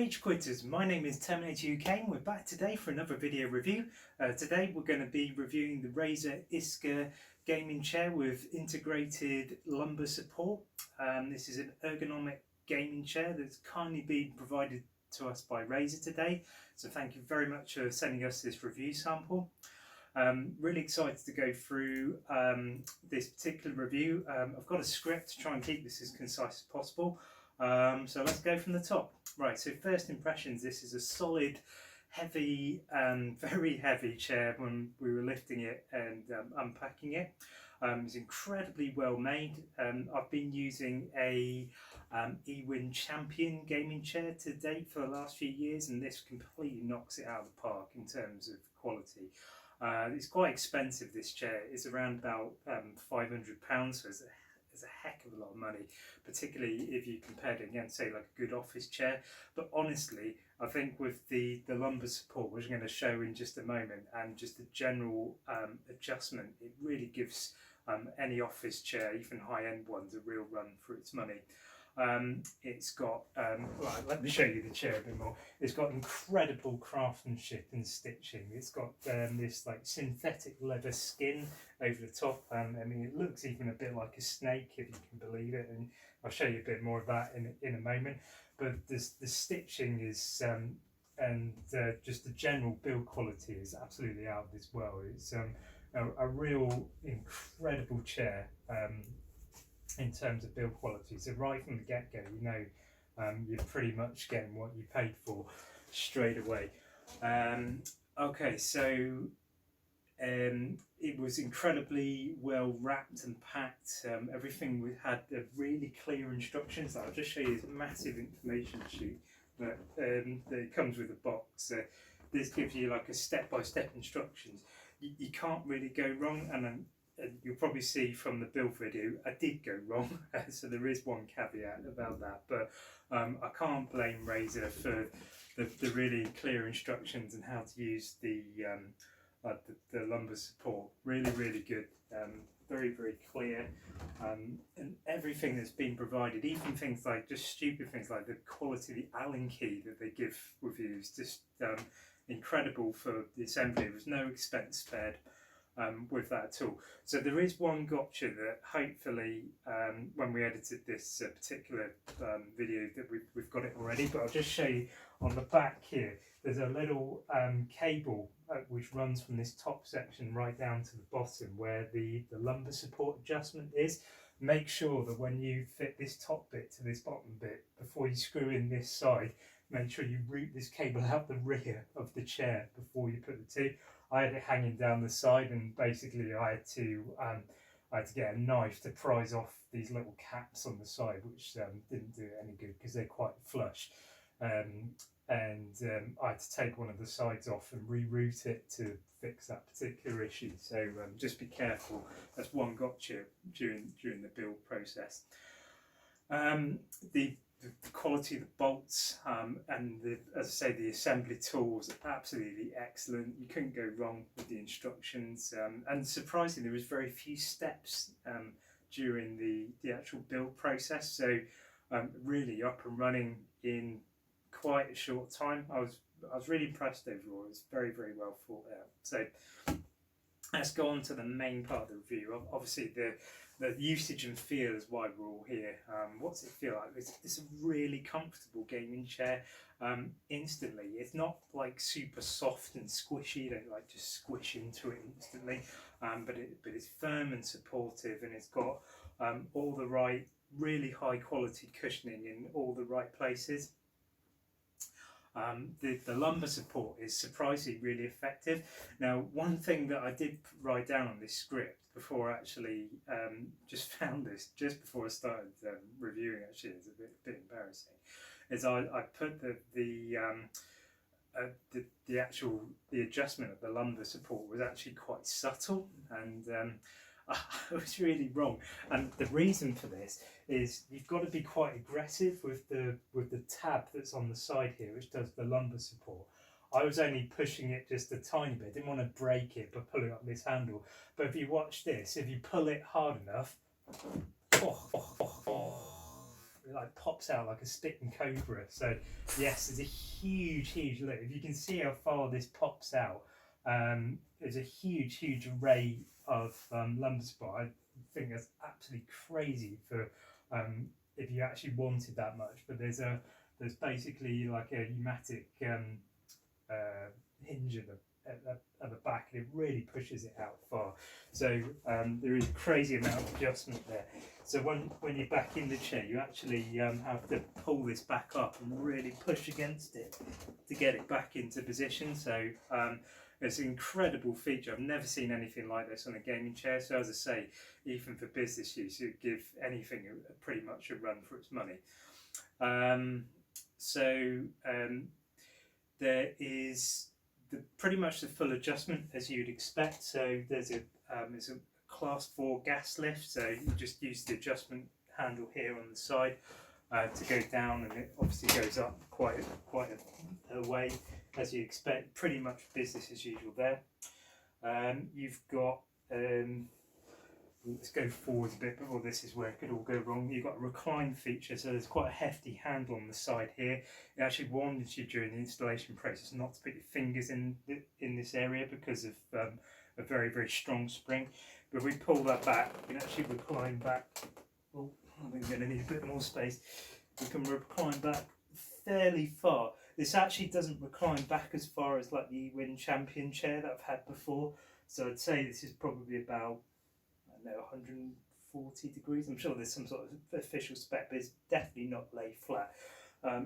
Rage Quitters, my name is TerminatorUK and we're back today for another video review. Today we're going to be reviewing the Razer Iskur Gaming Chair with integrated lumbar support. This is an ergonomic gaming chair that's kindly been provided to us by Razer today, so thank you very much for sending us this review sample. Really excited to go through this particular review. I've got a script to try and keep this as concise as possible. So let's go from the top. Right, so first impressions, this is a solid, heavy, very heavy chair when we were lifting it and unpacking it. It's incredibly well made. I've been using a eWin Champion gaming chair to date for the last few years, and this completely knocks it out of the park in terms of quality. It's quite expensive, this chair. It's around about £500, so it's a heck of a lot of money, particularly if you compare it against, say, like a good office chair. But honestly, I think with the lumbar support, which I'm going to show in just a moment, and just the general adjustment, it really gives any office chair, even high-end ones, a real run for its money. It's got, right, let me show you the chair a bit more. It's got incredible craftsmanship and stitching. It's got this like synthetic leather skin over the top. I mean, it looks even a bit like a snake, if you can believe it, and I'll show you a bit more of that in a moment. But the stitching is, and just the general build quality is absolutely out of this world. It's a real incredible chair. In terms of build quality, so right from the get-go, you know, you're pretty much getting what you paid for straight away. Okay, so it was incredibly well wrapped and packed. Everything we had really clear instructions. I'll just show you this massive information sheet that comes with the box. This gives you like a step-by-step instructions. You can't really go wrong, and you'll probably see from the build video I did go wrong, so there is one caveat about that, but I can't blame Razer for the really clear instructions and how to use the lumbar support. Really good, very clear, and everything that's been provided, even things like just stupid things like the quality of the Allen key that they give with you is just incredible for the assembly. There was no expense spared with that at all. So there is one gotcha that hopefully when we edited this particular video that we've got it already, but I'll just show you on the back here. There's a little cable which runs from this top section right down to the bottom where the lumbar support adjustment is. Make sure that when you fit this top bit to this bottom bit, before you screw in this side, make sure you route this cable out the rear of the chair before you put the two. I had it hanging down the side, and basically I had to get a knife to prise off these little caps on the side, which didn't do it any good because they're quite flush. And I had to take one of the sides off and reroute it to fix that particular issue. So just be careful. That's one gotcha during the build process. The quality of the bolts and as I say, the assembly tools are absolutely excellent. You couldn't go wrong with the instructions, and surprisingly there was very few steps during the actual build process, so really up and running in quite a short time. I was really impressed overall. It was very well thought out. So let's go on to the main part of the review. Obviously the usage and feel is why we're all here. What's it feel like? It's a really comfortable gaming chair. Instantly, it's not like super soft and squishy. You don't like just squish into it instantly, but it's firm and supportive, and it's got all the right, really high quality cushioning in all the right places. The lumbar support is surprisingly really effective. Now, one thing that I did write down on this script before I actually just found this, just before I started reviewing, actually it's a bit embarrassing, is I put the adjustment of the lumbar support was actually quite subtle, and I was really wrong. And the reason for this is you've got to be quite aggressive with the tab that's on the side here, which does the lumbar support. I was only pushing it just a tiny bit. I didn't want to break it by pulling up this handle. But if you watch this, if you pull it hard enough, it like pops out like a spitting cobra. So yes, there's a huge look. If you can see how far this pops out, there's a huge array of lumbar support. I think that's absolutely crazy for if you actually wanted that much. But there's basically like a pneumatic hinge at the back, and it really pushes it out far. So there is a crazy amount of adjustment there. So when you're back in the chair, you actually have to pull this back up and really push against it to get it back into position. So it's an incredible feature. I've never seen anything like this on a gaming chair. So as I say, even for business use, it would give anything pretty much a run for its money. There is pretty much the full adjustment as you'd expect. So there's a class 4 gas lift, so you just use the adjustment handle here on the side to go down, and it obviously goes up quite a way as you expect. Pretty much business as usual there. You've got let's go forward a bit before this is where it could all go wrong. You've got a recline feature, so there's quite a hefty handle on the side here. It actually warns you during the installation process not to put your fingers in this area because of a very strong spring. But if we pull that back, we can actually recline back. Oh, I think we're going to need a bit more space. We can recline back fairly far. This actually doesn't recline back as far as like the Win Champion chair that I've had before. So I'd say this is probably about 140 degrees. I'm sure there's some sort of official spec, but it's definitely not lay flat.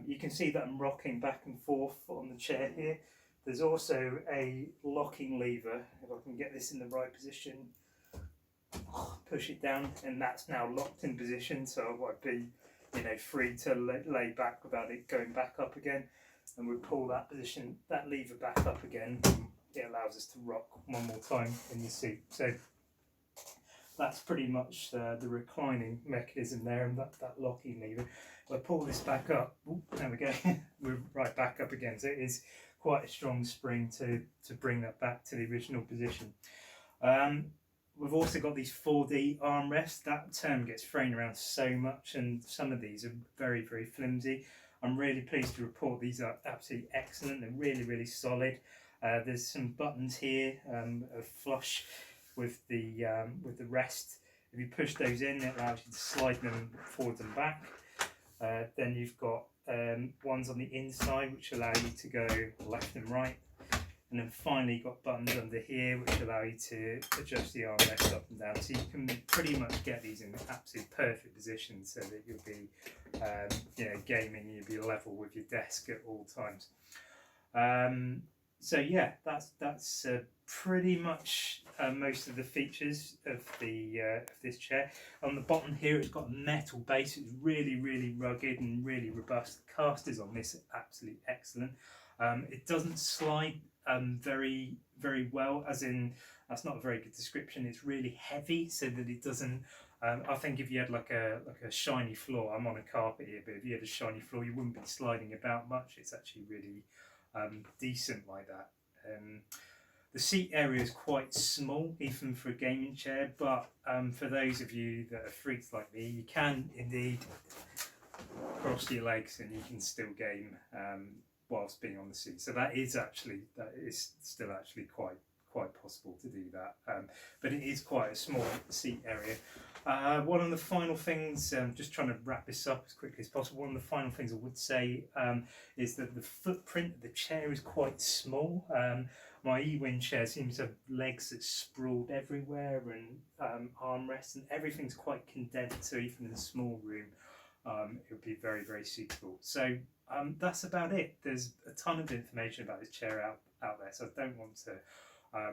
You can see that I'm rocking back and forth on the chair here. There's also a locking lever. If I can get this in the right position, push it down, and that's now locked in position, so I won't be free to lay back without it going back up again. And we pull that lever back up again, it allows us to rock one more time in the seat. So that's pretty much the reclining mechanism there, and that locking lever. If I pull this back up, there we go, we're right back up again. So it is quite a strong spring to bring that back to the original position. We've also got these 4D armrests. That term gets thrown around so much, and some of these are very flimsy. I'm really pleased to report these are absolutely excellent. They're really solid. There's some buttons here flush with the rest. If you push those in, it allows you to slide them forwards and back. Then you've got ones on the inside which allow you to go left and right, and then finally you've got buttons under here which allow you to adjust the armrest up and down. So you can pretty much get these in absolute perfect position so that you'll be gaming, you'll be level with your desk at all times. So yeah, that's pretty much most of the features of this chair. On the bottom here, it's got a metal base. It's really rugged and really robust. The casters on this are absolutely excellent. It doesn't slide very well, as in, that's not a very good description. It's really heavy, so that it doesn't. I think if you had like a shiny floor, I'm on a carpet here, but if you had a shiny floor, you wouldn't be sliding about much. It's actually really decent like that. The seat area is quite small, even for a gaming chair, but for those of you that are freaks like me, you can indeed cross your legs and you can still game whilst being on the seat. So that is still actually quite possible to do that, but it is quite a small seat area. One of the final things, just trying to wrap this up as quickly as possible, one of the final things I would say is that the footprint of the chair is quite small. My eWin chair seems to have legs that sprawled everywhere, and armrests, and everything's quite condensed, so even in a small room it would be very suitable. So that's about it. There's a ton of information about this chair out there, so I don't want to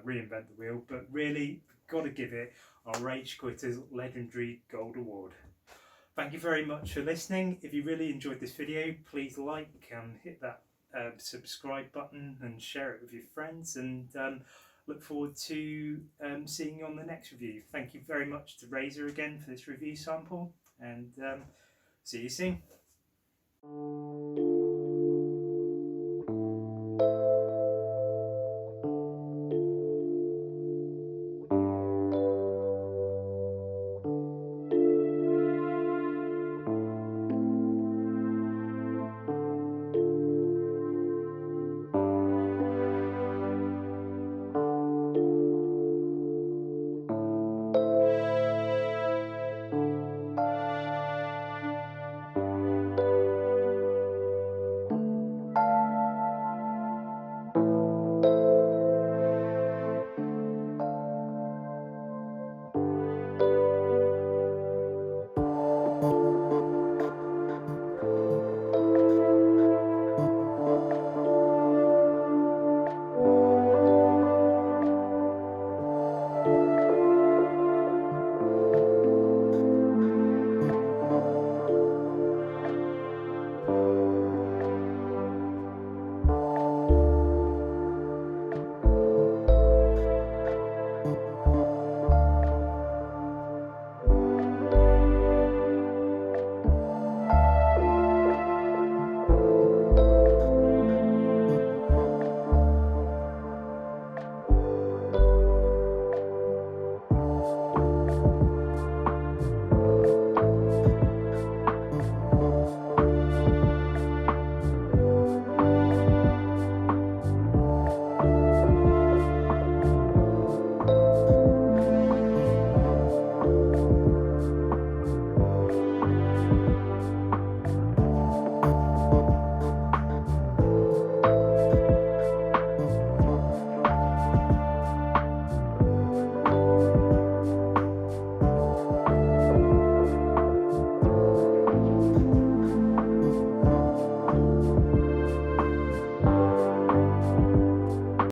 reinvent the wheel, but really got to give it our Rage Quitters Legendary Gold Award. Thank you very much for listening. If you really enjoyed this video, please like and hit that subscribe button and share it with your friends, and look forward to seeing you on the next review. Thank you very much to Razer again for this review sample, and see you soon.